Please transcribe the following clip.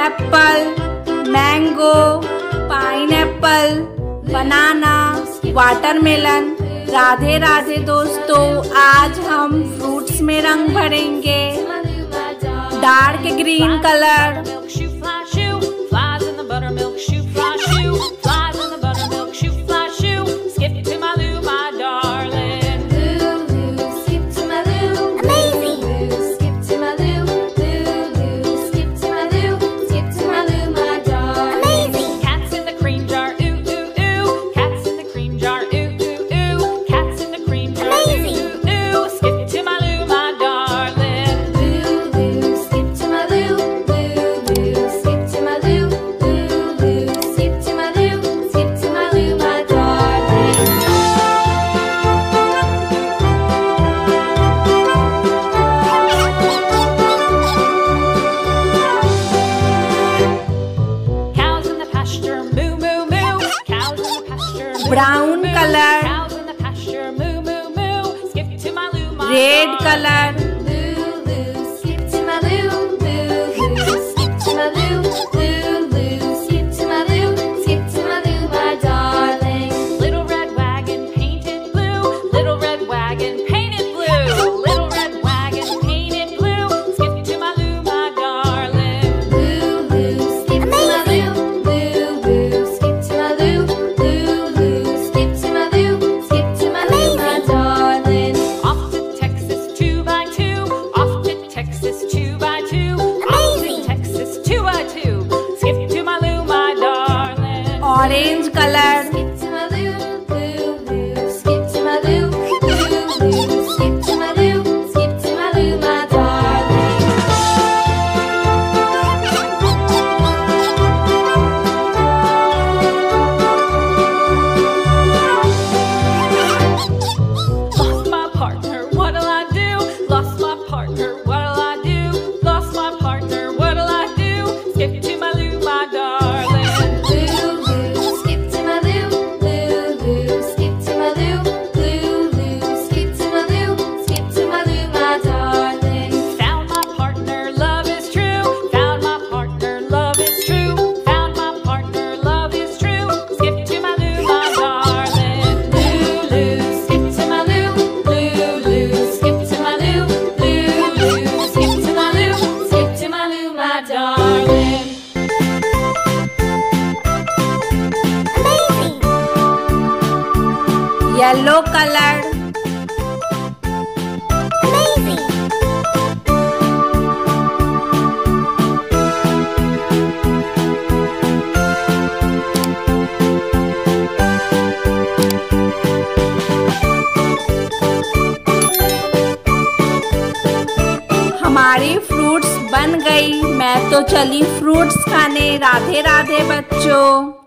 Apple, mango, pineapple, बनाना, watermelon. Radhe Radhe दोस्तों, आज हम फ्रूट्स में रंग भरेंगे। Dark green colour, brown colour, red colour, orange colour, yellow colour, हमारी फ्रूट्स बन गई। मैं तो चली फ्रूट्स खाने। राधे राधे बच्चों।